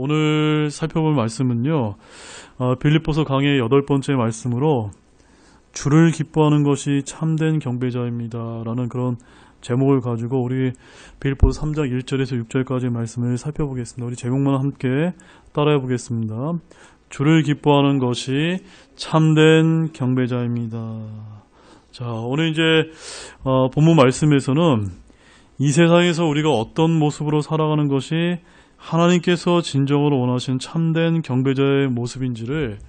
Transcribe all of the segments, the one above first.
오늘 살펴볼 말씀은요, 빌립보서 강의 8번째 말씀으로 주를 기뻐하는 것이 참된 경배자입니다 라는 그런 제목을 가지고 우리 빌립보서 3장 1절에서 6절까지의 말씀을 살펴보겠습니다. 우리 제목만 함께 따라해 보겠습니다. 주를 기뻐하는 것이 참된 경배자입니다. 자, 오늘 이제 본문 말씀에서는 이 세상에서 우리가 어떤 모습으로 살아가는 것이 하나님께서 진정으로 원하신 참된 경배자의 모습인지를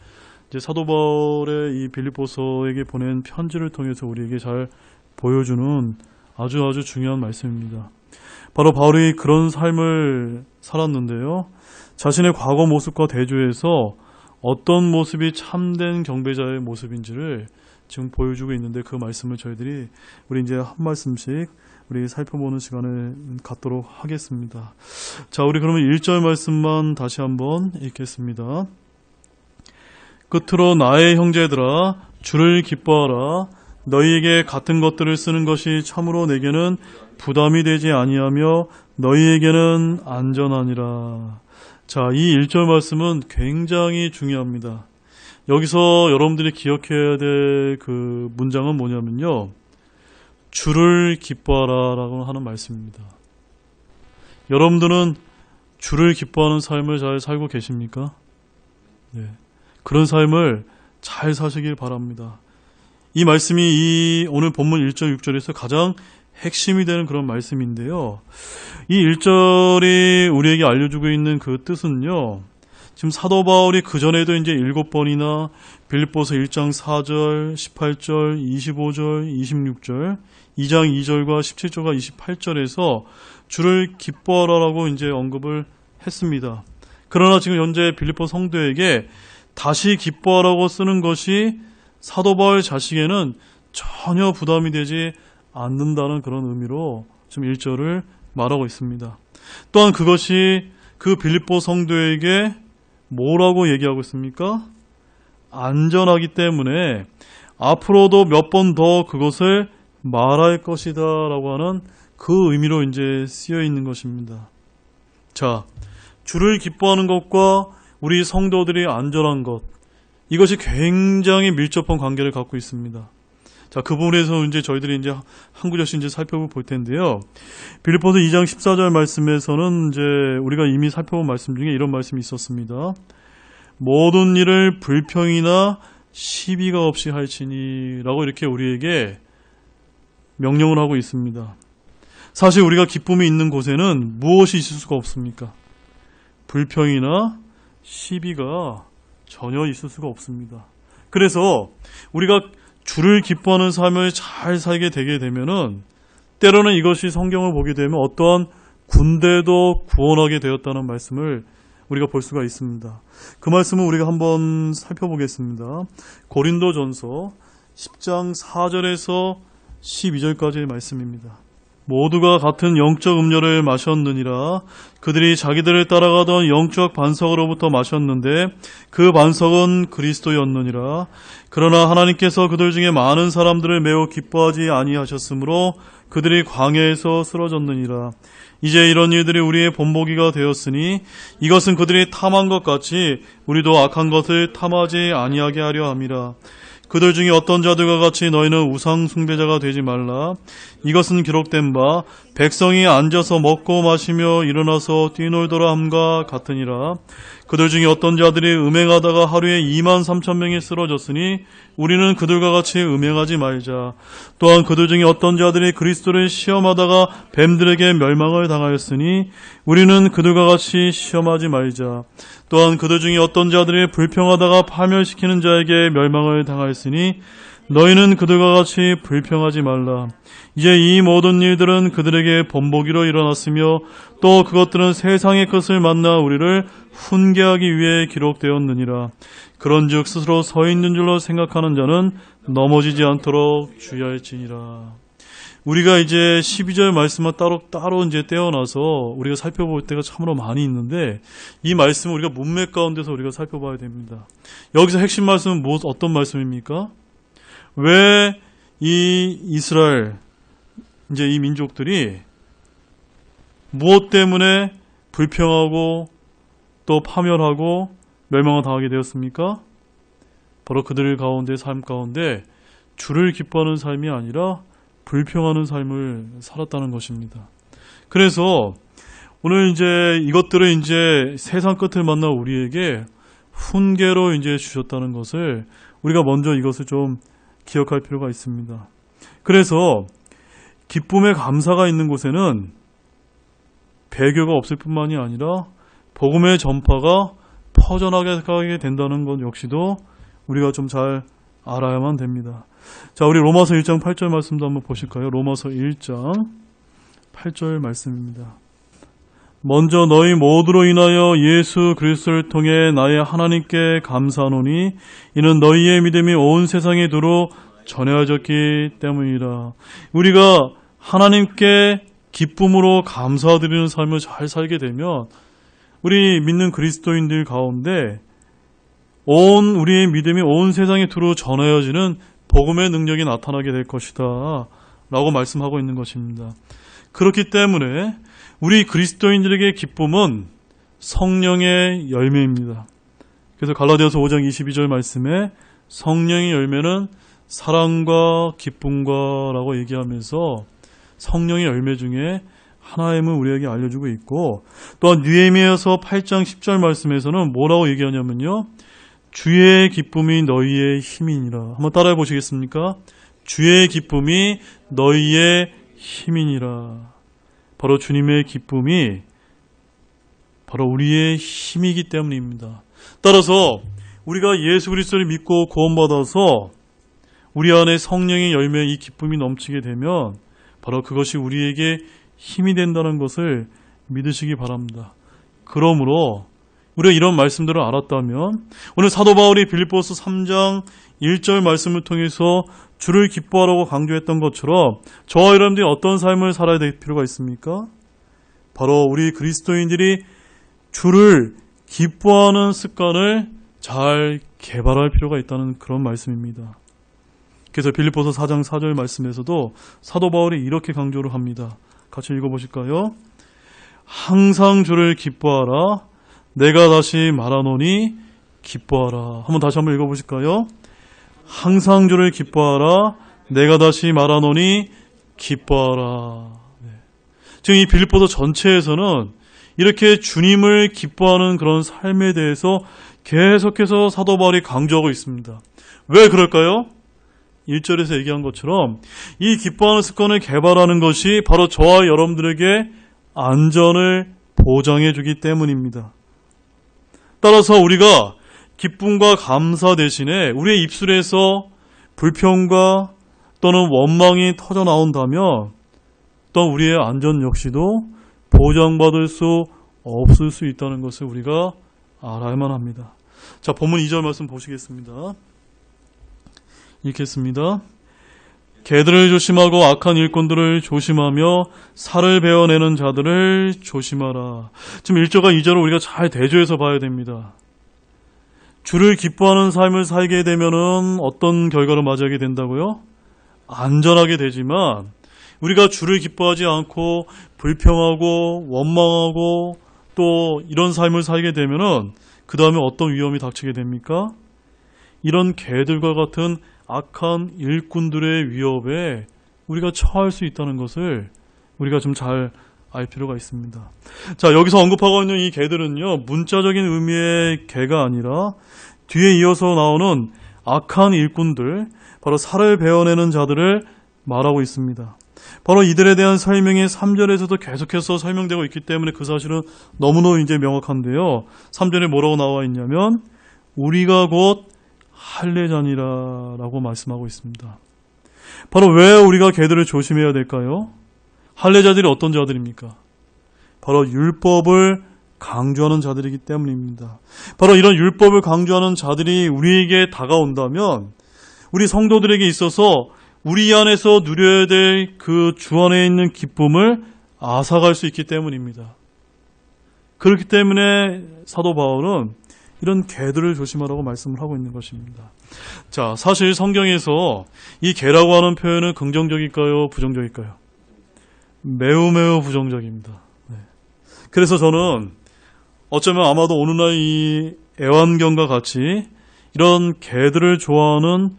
이제 사도 바울의 이 빌립보서에게 보낸 편지를 통해서 우리에게 잘 보여주는 아주 중요한 말씀입니다. 바로 바울이 그런 삶을 살았는데요. 자신의 과거 모습과 대조해서 어떤 모습이 참된 경배자의 모습인지를 지금 보여주고 있는데 그 말씀을 저희들이 우리 이제 한 말씀씩 우리 살펴보는 시간을 갖도록 하겠습니다. 자, 우리 그러면 1절 말씀만 다시 한번 읽겠습니다. 끝으로 나의 형제들아 주를 기뻐하라. 너희에게 같은 것들을 쓰는 것이 참으로 내게는 부담이 되지 아니하며 너희에게는 안전하니라. 자, 이 1절 말씀은 굉장히 중요합니다. 여기서 여러분들이 기억해야 될 그 문장은 뭐냐면요, 주를 기뻐하라 라고 하는 말씀입니다. 여러분들은 주를 기뻐하는 삶을 잘 살고 계십니까? 네. 그런 삶을 잘 사시길 바랍니다. 이 말씀이 이 오늘 본문 1절 6절에서 가장 핵심이 되는 그런 말씀인데요. 이 1절이 우리에게 알려주고 있는 그 뜻은요, 지금 사도 바울이 그전에도 이제 7번이나 빌립보서 1장 4절, 18절, 25절, 26절, 2장 2절과 17절과 28절에서 주를 기뻐하라라고 이제 언급을 했습니다. 그러나 지금 현재 빌립보 성도에게 다시 기뻐하라고 쓰는 것이 사도 바울 자식에는 전혀 부담이 되지 않는다는 그런 의미로 지금 1절을 말하고 있습니다. 또한 그것이 그 빌립보 성도에게 뭐라고 얘기하고 있습니까? 안전하기 때문에 앞으로도 몇 번 더 그것을 말할 것이다 라고 하는 그 의미로 이제 쓰여 있는 것입니다. 자, 주를 기뻐하는 것과 우리 성도들이 안전한 것, 이것이 굉장히 밀접한 관계를 갖고 있습니다. 자, 그 부분에서 이제 저희들이 이제 한 구절씩 이제 살펴볼 텐데요. 빌립보서 2장 14절 말씀에서는 이제 우리가 이미 살펴본 말씀 중에 이런 말씀이 있었습니다. 모든 일을 불평이나 시비가 없이 할지니 라고 이렇게 우리에게 명령을 하고 있습니다. 사실 우리가 기쁨이 있는 곳에는 무엇이 있을 수가 없습니까? 불평이나 시비가 전혀 있을 수가 없습니다. 그래서 우리가 주를 기뻐하는 삶을 잘 살게 되게 되면은 때로는 이것이 성경을 보게 되면 어떠한 군대도 구원하게 되었다는 말씀을 우리가 볼 수가 있습니다. 그 말씀을 우리가 한번 살펴보겠습니다. 고린도전서 10장 4절에서 12절까지의 말씀입니다. 모두가 같은 영적 음료를 마셨느니라. 그들이 자기들을 따라가던 영적 반석으로부터 마셨는데 그 반석은 그리스도였느니라. 그러나 하나님께서 그들 중에 많은 사람들을 매우 기뻐하지 아니하셨으므로 그들이 광야에서 쓰러졌느니라. 이제 이런 일들이 우리의 본보기가 되었으니 이것은 그들이 탐한 것 같이 우리도 악한 것을 탐하지 아니하게 하려 함이라. 그들 중에 어떤 자들과 같이 너희는 우상 숭배자가 되지 말라. 이것은 기록된 바 백성이 앉아서 먹고 마시며 일어나서 뛰놀더라 함과 같으니라. 그들 중에 어떤 자들이 음행하다가 하루에 23,000명이 쓰러졌으니 우리는 그들과 같이 음행하지 말자. 또한 그들 중에 어떤 자들이 그리스도를 시험하다가 뱀들에게 멸망을 당하였으니 우리는 그들과 같이 시험하지 말자. 또한 그들 중에 어떤 자들이 불평하다가 파멸시키는 자에게 멸망을 당하였으니 너희는 그들과 같이 불평하지 말라. 이제 이 모든 일들은 그들에게 본보기로 일어났으며 또 그것들은 세상의 것을 만나 우리를 훈계하기 위해 기록되었느니라. 그런즉 스스로 서 있는 줄로 생각하는 자는 넘어지지 않도록 주의할지니라. 우리가 이제 12절 말씀만 따로 이제 떼어놔서 우리가 살펴볼 때가 참으로 많이 있는데 이 말씀을 우리가 문맥 가운데서 우리가 살펴봐야 됩니다. 여기서 핵심 말씀은 어떤 말씀입니까? 왜 이 이스라엘, 이제 이 민족들이 무엇 때문에 불평하고 또 파멸하고 멸망을 당하게 되었습니까? 바로 그들 가운데 삶 가운데 주를 기뻐하는 삶이 아니라 불평하는 삶을 살았다는 것입니다. 그래서 오늘 이제 이것들을 이제 세상 끝을 만나 우리에게 훈계로 이제 주셨다는 것을 우리가 먼저 이것을 좀 기억할 필요가 있습니다. 그래서 기쁨의 감사가 있는 곳에는 배교가 없을 뿐만이 아니라 복음의 전파가 퍼져나가게 된다는 것 역시도 우리가 좀 잘 알아야만 됩니다. 자, 우리 로마서 1장 8절 말씀도 한번 보실까요? 로마서 1장 8절 말씀입니다. 먼저 너희 모두로 인하여 예수 그리스도를 통해 나의 하나님께 감사하노니 이는 너희의 믿음이 온 세상에 두루 전해졌기 때문이라. 우리가 하나님께 기쁨으로 감사드리는 삶을 잘 살게 되면 우리 믿는 그리스도인들 가운데 우리의 믿음이 온 세상에 두루 전해지는 복음의 능력이 나타나게 될 것이다 라고 말씀하고 있는 것입니다. 그렇기 때문에 우리 그리스도인들에게 기쁨은 성령의 열매입니다. 그래서 갈라디아서 5장 22절 말씀에 성령의 열매는 사랑과 기쁨과 라고 얘기하면서 성령의 열매 중에 하나임을 우리에게 알려주고 있고, 또한 느헤미야서 8장 10절 말씀에서는 뭐라고 얘기하냐면요, 주의 기쁨이 너희의 힘이니라. 한번 따라해 보시겠습니까? 주의 기쁨이 너희의 힘이니라. 바로 주님의 기쁨이 바로 우리의 힘이기 때문입니다. 따라서 우리가 예수 그리스도를 믿고 구원받아서 우리 안에 성령의 열매, 이 기쁨이 넘치게 되면 바로 그것이 우리에게 힘이 된다는 것을 믿으시기 바랍니다. 그러므로 우리가 이런 말씀들을 알았다면 오늘 사도 바울이 빌립보서 3장 1절 말씀을 통해서 주를 기뻐하라고 강조했던 것처럼 저와 여러분들이 어떤 삶을 살아야 될 필요가 있습니까? 바로 우리 그리스도인들이 주를 기뻐하는 습관을 잘 개발할 필요가 있다는 그런 말씀입니다. 그래서 빌립보서 4장 4절 말씀에서도 사도 바울이 이렇게 강조를 합니다. 같이 읽어보실까요? 항상 주를 기뻐하라. 내가 다시 말하노니 기뻐하라. 한번 다시 한번 읽어보실까요? 항상 주를 기뻐하라. 내가 다시 말하노니 기뻐하라. 네. 지금 이 빌립보서 전체에서는 이렇게 주님을 기뻐하는 그런 삶에 대해서 계속해서 사도 바울이 강조하고 있습니다. 왜 그럴까요? 1절에서 얘기한 것처럼 이 기뻐하는 습관을 개발하는 것이 바로 저와 여러분들에게 안전을 보장해 주기 때문입니다. 따라서 우리가 기쁨과 감사 대신에 우리의 입술에서 불평과 또는 원망이 터져 나온다면 또 우리의 안전 역시도 보장받을 수 없을 수 있다는 것을 우리가 알아야만 합니다. 자, 본문 2절 말씀 보시겠습니다. 읽겠습니다. 개들을 조심하고 악한 일꾼들을 조심하며 살을 베어내는 자들을 조심하라. 지금 1절과 2절을 우리가 잘 대조해서 봐야 됩니다. 주를 기뻐하는 삶을 살게 되면은 어떤 결과를 맞이하게 된다고요? 안전하게 되지만 우리가 주를 기뻐하지 않고 불평하고 원망하고 또 이런 삶을 살게 되면은 그 다음에 어떤 위험이 닥치게 됩니까? 이런 개들과 같은 악한 일꾼들의 위협에 우리가 처할 수 있다는 것을 우리가 좀 잘 알 필요가 있습니다. 자, 여기서 언급하고 있는 이 개들은요, 문자적인 의미의 개가 아니라 뒤에 이어서 나오는 악한 일꾼들, 바로 살을 베어내는 자들을 말하고 있습니다. 바로 이들에 대한 설명이 3절에서도 계속해서 설명되고 있기 때문에 그 사실은 너무너무 이제 명확한데요. 3절에 뭐라고 나와 있냐면 우리가 곧 할례자니라라고 말씀하고 있습니다. 바로 왜 우리가 개들을 조심해야 될까요? 할례자들이 어떤 자들입니까? 바로 율법을 강조하는 자들이기 때문입니다. 바로 이런 율법을 강조하는 자들이 우리에게 다가온다면 우리 성도들에게 있어서 우리 안에서 누려야 될 그 주 안에 있는 기쁨을 앗아갈 수 있기 때문입니다. 그렇기 때문에 사도 바울은 이런 개들을 조심하라고 말씀을 하고 있는 것입니다. 자, 사실 성경에서 이 개라고 하는 표현은 긍정적일까요? 부정적일까요? 매우 매우 부정적입니다. 네. 그래서 저는 어쩌면 아마도 오늘날 이 애완견과 같이 이런 개들을 좋아하는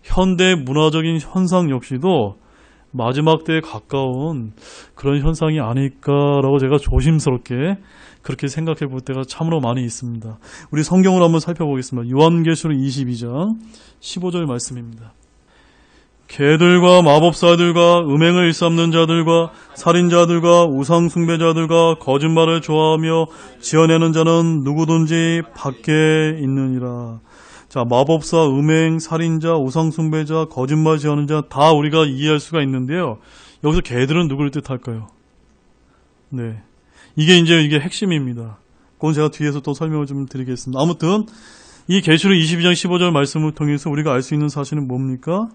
현대 문화적인 현상 역시도 마지막 때에 가까운 그런 현상이 아닐까라고 제가 조심스럽게 그렇게 생각해 볼 때가 참으로 많이 있습니다. 우리 성경을 한번 살펴보겠습니다. 요한계시록 22장 15절 말씀입니다. 개들과 마법사들과 음행을 일삼는 자들과 살인자들과 우상숭배자들과 거짓말을 좋아하며 지어내는 자는 누구든지 밖에 있느니라. 자, 마법사, 음행, 살인자, 우상숭배자, 거짓말 지어내는 자 다 우리가 이해할 수가 있는데요. 여기서 개들은 누구를 뜻할까요? 네, 이게 핵심입니다. 그건 제가 뒤에서 또 설명을 좀 드리겠습니다. 아무튼 이 계시록 22장 15절 말씀을 통해서 우리가 알 수 있는 사실은 뭡니까?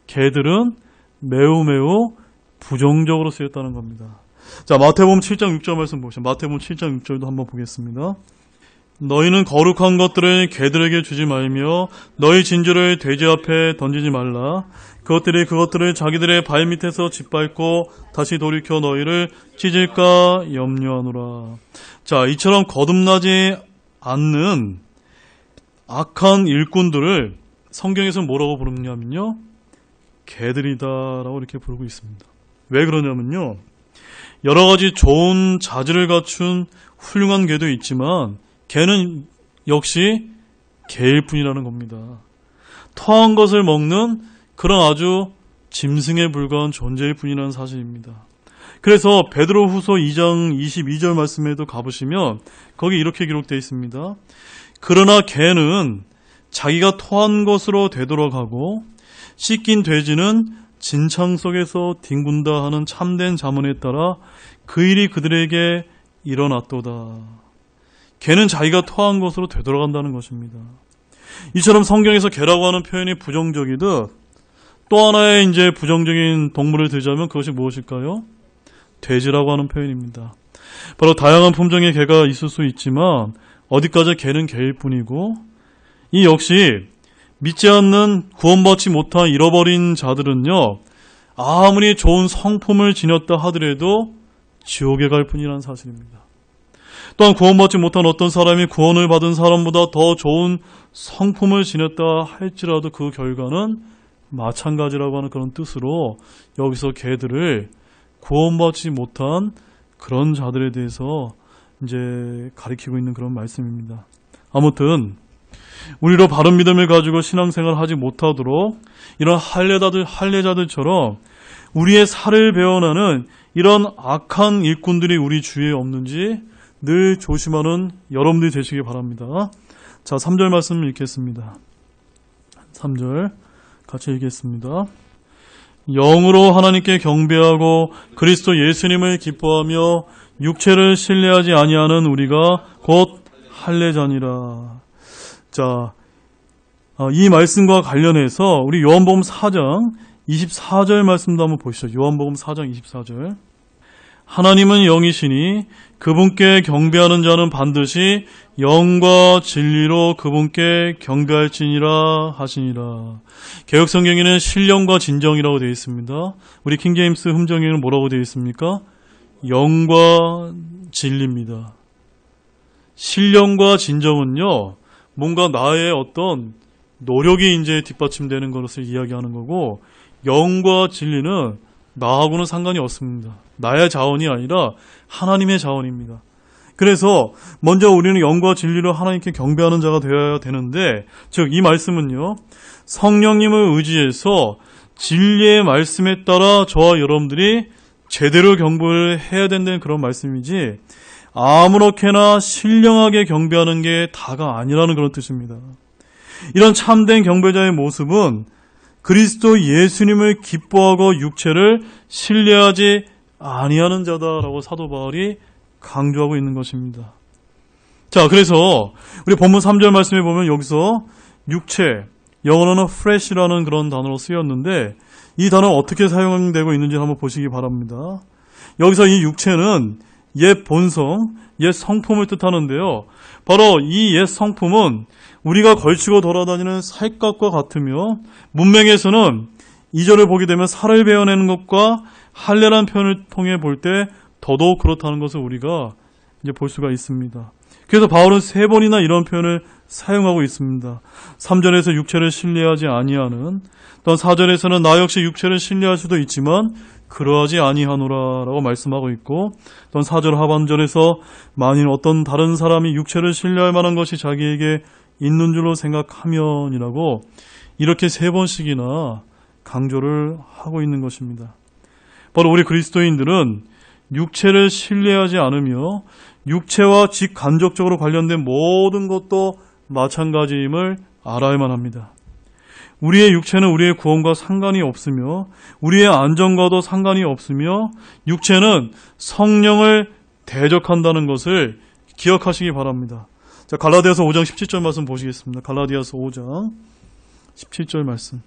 개들은 매우 부정적으로 쓰였다는 겁니다. 자, 마태복음 7장 6절 말씀 보시죠. 마태복음 7장 6절도 한번 보겠습니다. 너희는 거룩한 것들을 개들에게 주지 말며 너희 진주를 돼지 앞에 던지지 말라. 그것들을 자기들의 발밑에서 짓밟고 다시 돌이켜 너희를 찢을까 염려하노라. 자, 이처럼 거듭나지 않는 악한 일꾼들을 성경에서는 뭐라고 부르냐면요, 개들이다라고 이렇게 부르고 있습니다. 왜 그러냐면요, 여러 가지 좋은 자질을 갖춘 훌륭한 개도 있지만 개는 역시 개일 뿐이라는 겁니다. 터한 것을 먹는 그런 아주 짐승에 불과한 존재일 뿐이라는 사실입니다. 그래서 베드로후서 2장 22절 말씀에도 가보시면 거기 이렇게 기록되어 있습니다. 그러나 개는 자기가 토한 것으로 되돌아가고 씻긴 돼지는 진창 속에서 뒹군다 하는 참된 자문에 따라 그 일이 그들에게 일어났도다. 개는 자기가 토한 것으로 되돌아간다는 것입니다. 이처럼 성경에서 개라고 하는 표현이 부정적이듯 또 하나의 부정적인 동물을 들자면 그것이 무엇일까요? 돼지라고 하는 표현입니다. 바로 다양한 품종의 개가 있을 수 있지만 어디까지 개는 개일 뿐이고, 이 역시 믿지 않는 구원받지 못한 잃어버린 자들은요, 아무리 좋은 성품을 지녔다 하더라도 지옥에 갈 뿐이라는 사실입니다. 또한 구원받지 못한 어떤 사람이 구원을 받은 사람보다 더 좋은 성품을 지녔다 할지라도 그 결과는 마찬가지라고 하는 그런 뜻으로 여기서 개들을 구원받지 못한 그런 자들에 대해서 가리키고 있는 그런 말씀입니다. 아무튼 우리로 바른 믿음을 가지고 신앙생활을 하지 못하도록 이런 할례자들처럼 우리의 살을 베어나는 이런 악한 일꾼들이 우리 주위에 없는지 늘 조심하는 여러분들이 되시기 바랍니다. 자, 3절 말씀 읽겠습니다. 3절 같이 읽겠습니다. 영으로 하나님께 경배하고 그리스도 예수님을 기뻐하며 육체를 신뢰하지 아니하는 우리가 곧 할례자니라. 자, 이 말씀과 관련해서 우리 요한복음 4장 24절 말씀도 한번 보시죠. 요한복음 4장 24절. 하나님은 영이시니 그분께 경배하는 자는 반드시 영과 진리로 그분께 경배할지니라 하시니라. 개역성경에는 신령과 진정이라고 되어 있습니다. 우리 킹제임스 흠정에는 뭐라고 되어 있습니까? 영과 진리입니다. 신령과 진정은요, 뭔가 나의 어떤 노력이 뒷받침되는 것을 이야기하는 거고, 영과 진리는 나하고는 상관이 없습니다. 나의 자원이 아니라 하나님의 자원입니다. 그래서 먼저 우리는 영과 진리로 하나님께 경배하는 자가 되어야 되는데, 즉 이 말씀은요, 성령님을 의지해서 진리의 말씀에 따라 저와 여러분들이 제대로 경배를 해야 된다는 그런 말씀이지, 아무렇게나 신령하게 경배하는 게 다가 아니라는 그런 뜻입니다. 이런 참된 경배자의 모습은 그리스도 예수님을 기뻐하고 육체를 신뢰하지 아니하는 자다라고 사도 바울이 강조하고 있는 것입니다. 자, 그래서 우리 본문 3절 말씀에 보면 여기서 육체, 영어로는 flesh라는 그런 단어로 쓰였는데 이 단어가 어떻게 사용되고 있는지 한번 보시기 바랍니다. 여기서 이 육체는 옛 본성, 옛 성품을 뜻하는데요. 바로 이 옛 성품은 우리가 걸치고 돌아다니는 살갗과 같으며, 문맥에서는 2절을 보게 되면 살을 베어내는 것과 할례라는 표현을 통해 볼 때 더더욱 그렇다는 것을 우리가 볼 수가 있습니다. 그래서 바울은 3번이나 이런 표현을 사용하고 있습니다. 3절에서 육체를 신뢰하지 아니하는, 또한 4절에서는 나 역시 육체를 신뢰할 수도 있지만 그러하지 아니하노라 라고 말씀하고 있고, 또한 4절 하반절에서 만일 어떤 다른 사람이 육체를 신뢰할 만한 것이 자기에게 있는 줄로 생각하면이라고 이렇게 3번씩이나 강조를 하고 있는 것입니다. 바로 우리 그리스도인들은 육체를 신뢰하지 않으며 육체와 직간접적으로 관련된 모든 것도 마찬가지임을 알아야만 합니다. 우리의 육체는 우리의 구원과 상관이 없으며 우리의 안전과도 상관이 없으며 육체는 성령을 대적한다는 것을 기억하시기 바랍니다. 자, 갈라디아서 5장 17절 말씀 보시겠습니다. 갈라디아서 5장 17절 말씀.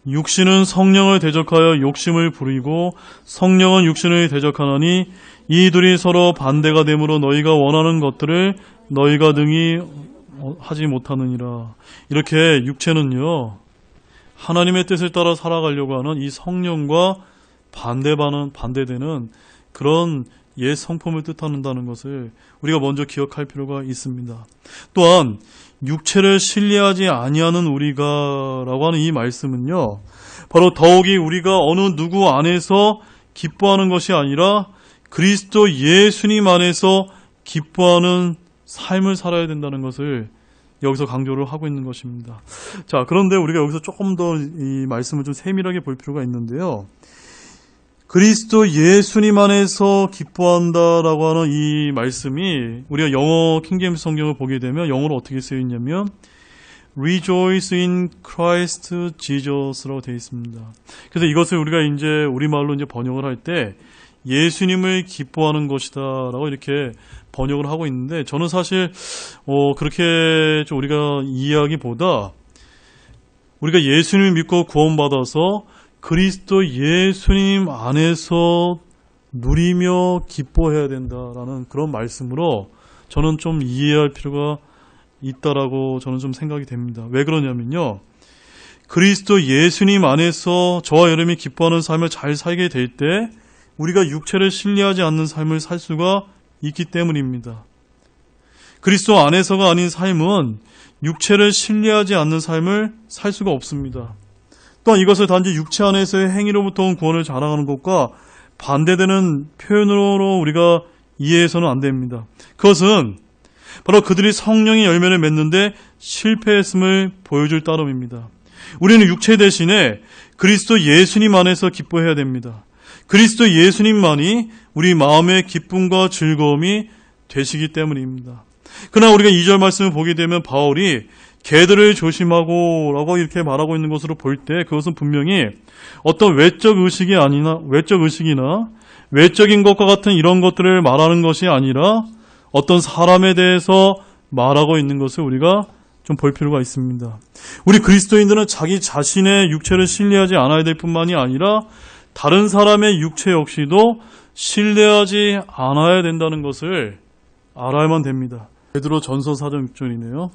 육신은 성령을 대적하여 욕심을 부리고 성령은 육신을 대적하나니 이 둘이 서로 반대가 되므로 너희가 원하는 것들을 너희가 능히 하지 못하느니라. 이렇게 육체는요, 하나님의 뜻을 따라 살아가려고 하는 이 성령과 반대되는 그런 옛 성품을 뜻한다는 것을 우리가 먼저 기억할 필요가 있습니다. 또한 육체를 신뢰하지 아니하는 우리가라고 하는 이 말씀은요, 바로 더욱이 우리가 어느 누구 안에서 기뻐하는 것이 아니라 그리스도 예수님 안에서 기뻐하는 삶을 살아야 된다는 것을 여기서 강조를 하고 있는 것입니다. 자, 그런데 우리가 여기서 조금 더 이 말씀을 좀 세밀하게 볼 필요가 있는데요. 그리스도 예수님 안에서 기뻐한다라고 하는 이 말씀이 우리가 영어 킹제임스 성경을 보게 되면 영어로 어떻게 쓰여 있냐면 Rejoice in Christ Jesus라고 되어 있습니다. 그래서 이것을 우리가 이제 우리말로 이제 번역을 할 때 예수님을 기뻐하는 것이다라고 이렇게 번역을 하고 있는데, 저는 사실 그렇게 좀 우리가 이해하기보다 우리가 예수님을 믿고 구원받아서 그리스도 예수님 안에서 누리며 기뻐해야 된다라는 그런 말씀으로 저는 좀 이해할 필요가 있다라고 저는 좀 생각이 됩니다. 왜 그러냐면요, 그리스도 예수님 안에서 저와 여러분이 기뻐하는 삶을 잘 살게 될 때 우리가 육체를 신뢰하지 않는 삶을 살 수가 있기 때문입니다. 그리스도 안에서가 아닌 삶은 육체를 신뢰하지 않는 삶을 살 수가 없습니다. 또한 이것을 단지 육체 안에서의 행위로부터 온 구원을 자랑하는 것과 반대되는 표현으로 우리가 이해해서는 안 됩니다. 그것은 바로 그들이 성령의 열매를 맺는데 실패했음을 보여줄 따름입니다. 우리는 육체 대신에 그리스도 예수님 안에서 기뻐해야 됩니다. 그리스도 예수님만이 우리 마음의 기쁨과 즐거움이 되시기 때문입니다. 그러나 우리가 2절 말씀을 보게 되면 바울이 개들을 조심하고 라고 이렇게 말하고 있는 것으로 볼 때 그것은 분명히 어떤 외적 의식이나 외적인 것과 같은 이런 것들을 말하는 것이 아니라 어떤 사람에 대해서 말하고 있는 것을 우리가 좀 볼 필요가 있습니다. 우리 그리스도인들은 자기 자신의 육체를 신뢰하지 않아야 될 뿐만이 아니라 다른 사람의 육체 역시도 신뢰하지 않아야 된다는 것을 알아야만 됩니다. 베드로 전서 4장 6절이네요.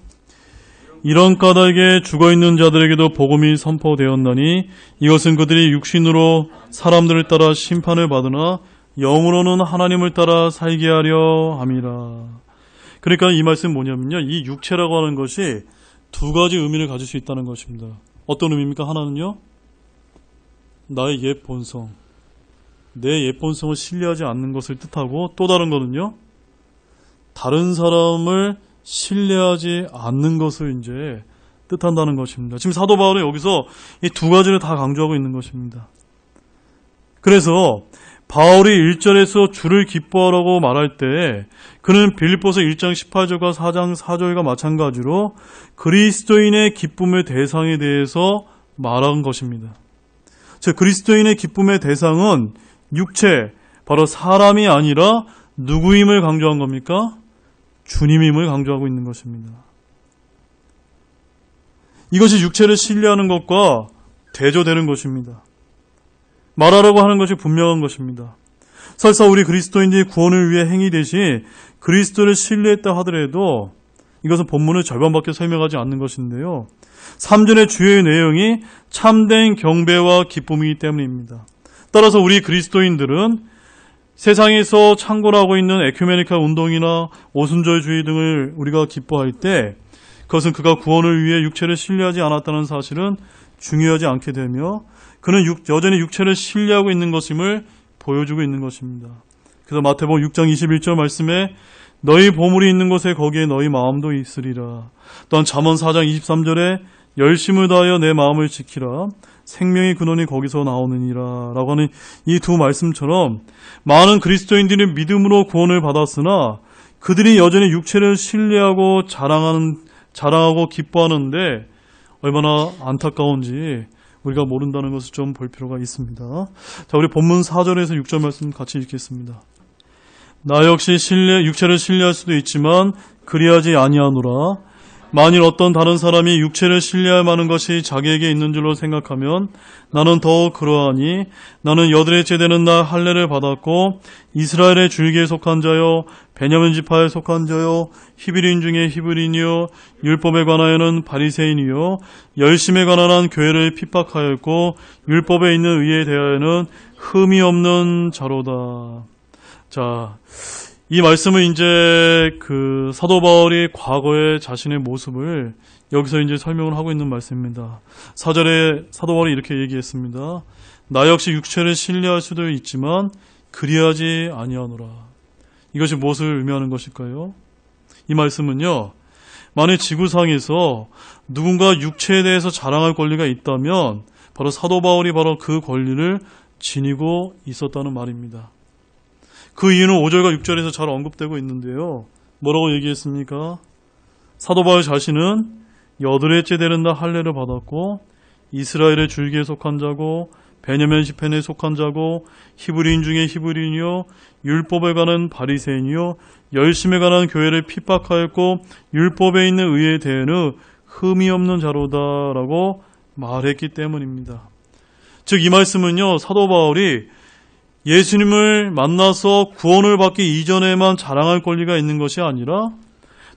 이런 까닭에 죽어있는 자들에게도 복음이 선포되었나니 이것은 그들이 육신으로 사람들을 따라 심판을 받으나 영으로는 하나님을 따라 살게 하려 함이라. 그러니까 이 말씀은 뭐냐면요, 이 육체라고 하는 것이 두 가지 의미를 가질 수 있다는 것입니다. 어떤 의미입니까? 하나는요, 나의 옛 본성, 내 옛 본성을 신뢰하지 않는 것을 뜻하고, 또 다른 거는요, 다른 사람을 신뢰하지 않는 것을 이제 뜻한다는 것입니다. 지금 사도 바울은 여기서 이 두 가지를 다 강조하고 있는 것입니다. 그래서 바울이 1절에서 주를 기뻐하라고 말할 때 그는 빌립보서 1장 18절과 4장 4절과 마찬가지로 그리스도인의 기쁨의 대상에 대해서 말한 것입니다. 즉 그리스도인의 기쁨의 대상은 육체, 바로 사람이 아니라 누구임을 강조한 겁니까? 주님임을 강조하고 있는 것입니다. 이것이 육체를 신뢰하는 것과 대조되는 것입니다. 말하라고 하는 것이 분명한 것입니다. 설사 우리 그리스도인들이 구원을 위해 행위되시 그리스도를 신뢰했다 하더라도 이것은 본문의 절반밖에 설명하지 않는 것인데요. 3절의 주요의 내용이 참된 경배와 기쁨이기 때문입니다. 따라서 우리 그리스도인들은 세상에서 창궐하고 있는 에큐메니칼 운동이나 오순절주의 등을 우리가 기뻐할 때 그것은 그가 구원을 위해 육체를 신뢰하지 않았다는 사실은 중요하지 않게 되며 그는 여전히 육체를 신뢰하고 있는 것임을 보여주고 있는 것입니다. 그래서 마태복음 6장 21절 말씀에 너희 보물이 있는 곳에 거기에 너희 마음도 있으리라. 또한 잠언 4장 23절에 열심을 다하여 내 마음을 지키라. 생명의 근원이 거기서 나오느니라 라고 하는 이 두 말씀처럼 많은 그리스도인들이 믿음으로 구원을 받았으나 그들이 여전히 육체를 신뢰하고 자랑하고 기뻐하는데 얼마나 안타까운지 우리가 모른다는 것을 좀 볼 필요가 있습니다. 자, 우리 본문 4절에서 6절 말씀 같이 읽겠습니다. 나 역시 육체를 신뢰할 수도 있지만 그리하지 아니하노라. 만일 어떤 다른 사람이 육체를 신뢰할 만한 것이 자기에게 있는 줄로 생각하면 나는 더욱 그러하니 나는 여드레째 되는 날 할례를 받았고 이스라엘의 줄기에 속한 자요 베냐민 지파에 속한 자요 히브리인 중에 히브리인이요 율법에 관하여는 바리새인이요 열심에 관한 한 교회를 핍박하였고 율법에 있는 의에 대하여는 흠이 없는 자로다. 자, 이 말씀은 이제 그 사도 바울이 과거의 자신의 모습을 여기서 이제 설명을 하고 있는 말씀입니다. 4절에 사도 바울이 이렇게 얘기했습니다. 나 역시 육체를 신뢰할 수도 있지만 그리하지 아니하노라. 이것이 무엇을 의미하는 것일까요? 이 말씀은요, 만약 지구상에서 누군가 육체에 대해서 자랑할 권리가 있다면 바로 사도 바울이 바로 그 권리를 지니고 있었다는 말입니다. 그 이유는 5절과 6절에서 잘 언급되고 있는데요. 뭐라고 얘기했습니까? 사도 바울 자신은 여드레째 되는 날 할례를 받았고 이스라엘의 줄기에 속한 자고 베냐민 지파에 속한 자고 히브리인 중에 히브리인이요 율법에 관한 바리새인이요 열심에 관한 교회를 핍박하였고 율법에 있는 의에 대해는 흠이 없는 자로다라고 말했기 때문입니다. 즉 이 말씀은요, 사도 바울이 예수님을 만나서 구원을 받기 이전에만 자랑할 권리가 있는 것이 아니라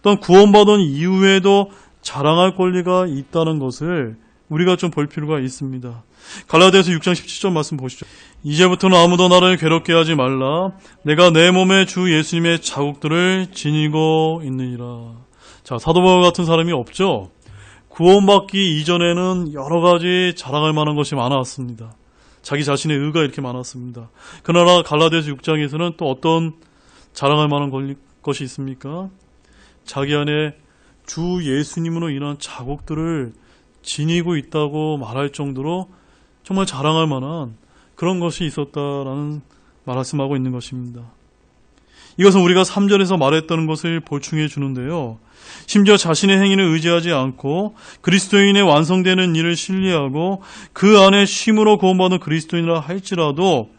또한 구원받은 이후에도 자랑할 권리가 있다는 것을 우리가 좀 볼 필요가 있습니다. 갈라디아서 6장 17절 말씀 보시죠. 이제부터는 아무도 나를 괴롭게 하지 말라. 내가 내 몸에 주 예수님의 자국들을 지니고 있느니라. 자, 사도 바울 같은 사람이 없죠. 구원받기 이전에는 여러 가지 자랑할 만한 것이 많았습니다. 자기 자신의 의가 이렇게 많았습니다. 그러나 갈라디아서 6장에서는 또 어떤 자랑할 만한 것이 있습니까? 자기 안에 주 예수님으로 인한 자국들을 지니고 있다고 말할 정도로 정말 자랑할 만한 그런 것이 있었다라는 말씀하고 있는 것입니다. 이것은 우리가 3절에서 말했던 것을 보충해 주는데요. 심지어 자신의 행위를 의지하지 않고 그리스도인의 완성되는 일을 신뢰하고 그 안에 쉼으로 구원받은 그리스도인이라 할지라도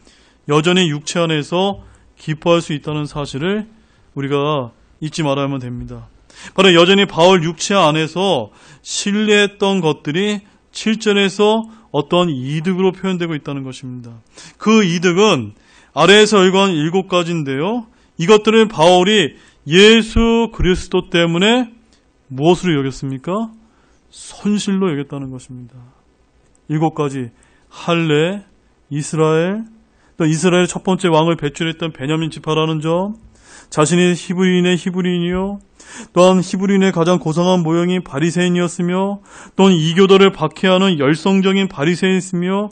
여전히 육체 안에서 기뻐할 수 있다는 사실을 우리가 잊지 말아야만 됩니다. 바로 여전히 바울 육체 안에서 신뢰했던 것들이 7절에서 어떤 이득으로 표현되고 있다는 것입니다. 그 이득은 아래에서 읽은 7가지인데요. 이것들을 바울이 예수 그리스도 때문에 무엇으로 여겼습니까? 손실로 여겼다는 것입니다. 7가지. 할례, 이스라엘, 또 이스라엘 첫 번째 왕을 배출했던 베냐민 지파라는 점, 자신이 히브리인의 히브리인이요, 또한 히브리인의 가장 고상한 모형이 바리새인이었으며, 또한 이교도를 박해하는 열성적인 바리새인이었으며,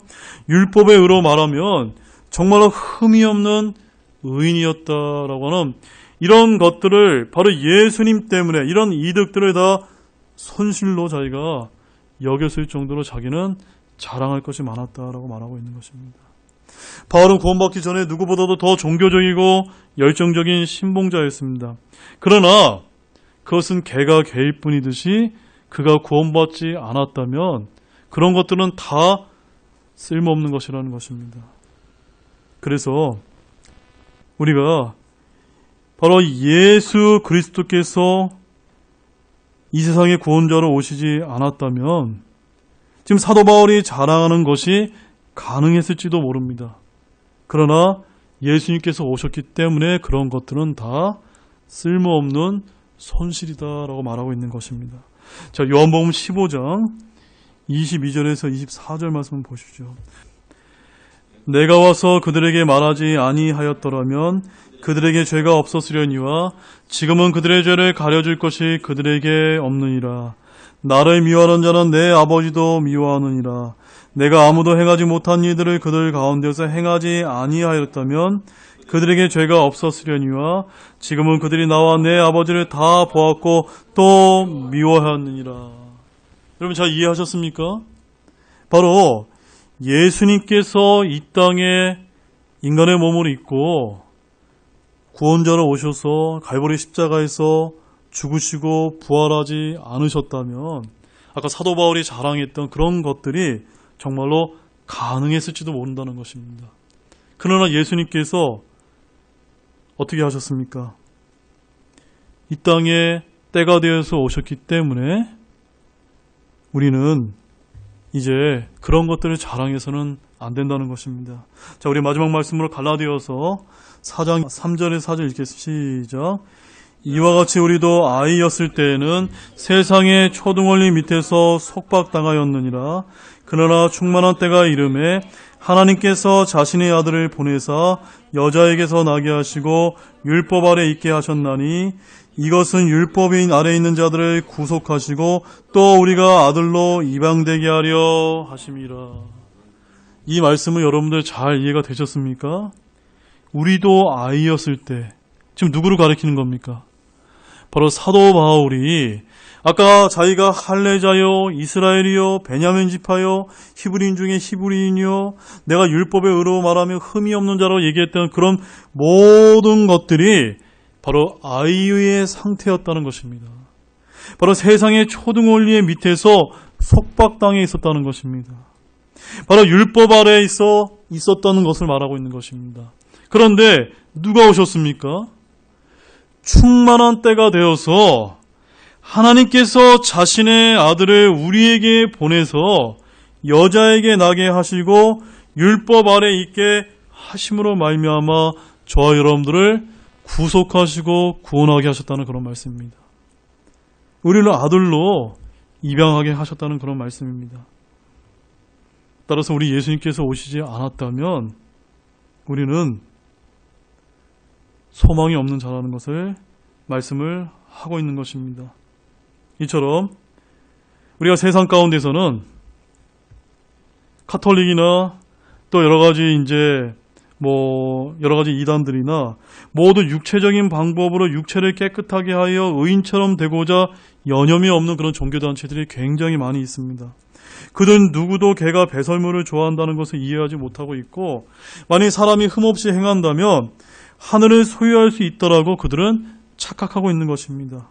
율법의 의로 말하면 정말로 흠이 없는 의인이었다라고 하는 이런 것들을 바로 예수님 때문에 이런 이득들을 다 손실로 자기가 여겼을 정도로 자기는 자랑할 것이 많았다라고 말하고 있는 것입니다. 바울은 구원받기 전에 누구보다도 더 종교적이고 열정적인 신봉자였습니다. 그러나 그것은 개가 개일 뿐이듯이 그가 구원받지 않았다면 그런 것들은 다 쓸모없는 것이라는 것입니다. 그래서 우리가 바로 예수 그리스도께서 이 세상의 구원자로 오시지 않았다면 지금 사도 바울이 자랑하는 것이 가능했을지도 모릅니다. 그러나 예수님께서 오셨기 때문에 그런 것들은 다 쓸모없는 손실이다라고 말하고 있는 것입니다. 자, 요한복음 15장 22절에서 24절 말씀 보시죠. 내가 와서 그들에게 말하지 아니하였더라면 그들에게 죄가 없었으려니와 지금은 그들의 죄를 가려줄 것이 그들에게 없느니라. 나를 미워하는 자는 내 아버지도 미워하느니라. 내가 아무도 행하지 못한 일들을 그들 가운데서 행하지 아니하였다면 그들에게 죄가 없었으려니와 지금은 그들이 나와 내 아버지를 다 보았고 또 미워하느니라. 여러분 잘 이해하셨습니까? 바로 예수님께서 이 땅에 인간의 몸을 입고 구원자로 오셔서 갈보리 십자가에서 죽으시고 부활하지 않으셨다면 아까 사도 바울이 자랑했던 그런 것들이 정말로 가능했을지도 모른다는 것입니다. 그러나 예수님께서 어떻게 하셨습니까? 이 땅에 때가 되어서 오셨기 때문에 우리는 이제 그런 것들을 자랑해서는 안 된다는 것입니다. 자, 우리 마지막 말씀으로 갈라디아서 4장 3절에 4절 읽겠습니다. 시작. 이와 같이 우리도 아이였을 때에는 세상의 초등원리 밑에서 속박당하였느니라. 그러나 충만한 때가 이르매 하나님께서 자신의 아들을 보내사 여자에게서 나게 하시고 율법 아래 있게 하셨나니 이것은 율법인 아래 있는 자들을 구속하시고 또 우리가 아들로 입양되게 하려 하심이라. 이 말씀은 여러분들 잘 이해가 되셨습니까? 우리도 아이였을 때 지금 누구를 가리키는 겁니까? 바로 사도 바울이 아까 자기가 할례자요, 이스라엘이요, 베냐민 지파요, 히브리인 중에 히브리인이요, 내가 율법의 의로 말하며 흠이 없는 자라고 얘기했던 그런 모든 것들이 바로 아이의 상태였다는 것입니다. 바로 세상의 초등원리의 밑에서 속박당해 있었다는 것입니다. 바로 율법 아래에 있었다는 것을 말하고 있는 것입니다. 그런데 누가 오셨습니까? 충만한 때가 되어서 하나님께서 자신의 아들을 우리에게 보내서 여자에게 나게 하시고 율법 아래 있게 하심으로 말미암아 저와 여러분들을 구속하시고 구원하게 하셨다는 그런 말씀입니다. 우리를 아들로 입양하게 하셨다는 그런 말씀입니다. 따라서 우리 예수님께서 오시지 않았다면 우리는 소망이 없는 자라는 것을 말씀을 하고 있는 것입니다. 이처럼 우리가 세상 가운데서는 카톨릭이나 또 여러 가지 이단들이나 모두 육체적인 방법으로 육체를 깨끗하게 하여 의인처럼 되고자 여념이 없는 그런 종교단체들이 굉장히 많이 있습니다. 그들은 누구도 개가 배설물을 좋아한다는 것을 이해하지 못하고 있고 만약 사람이 흠없이 행한다면 하늘을 소유할 수 있더라고 그들은 착각하고 있는 것입니다.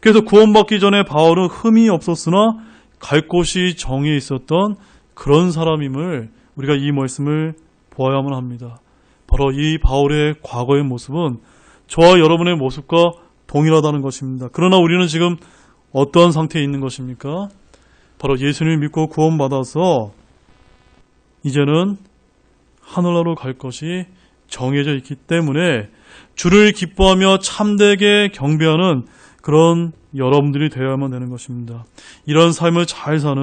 그래서 구원받기 전에 바울은 흠이 없었으나 갈 곳이 정해 있었던 그런 사람임을 우리가 이 말씀을 보아야만 합니다. 바로 이 바울의 과거의 모습은 저와 여러분의 모습과 동일하다는 것입니다. 그러나 우리는 지금 어떠한 상태에 있는 것입니까? 바로 예수님을 믿고 구원받아서 이제는 하늘나라로 갈 것이 정해져 있기 때문에 주를 기뻐하며 참되게 경배하는 그런 여러분들이 되어야만 되는 것입니다. 이런 삶을 잘 사는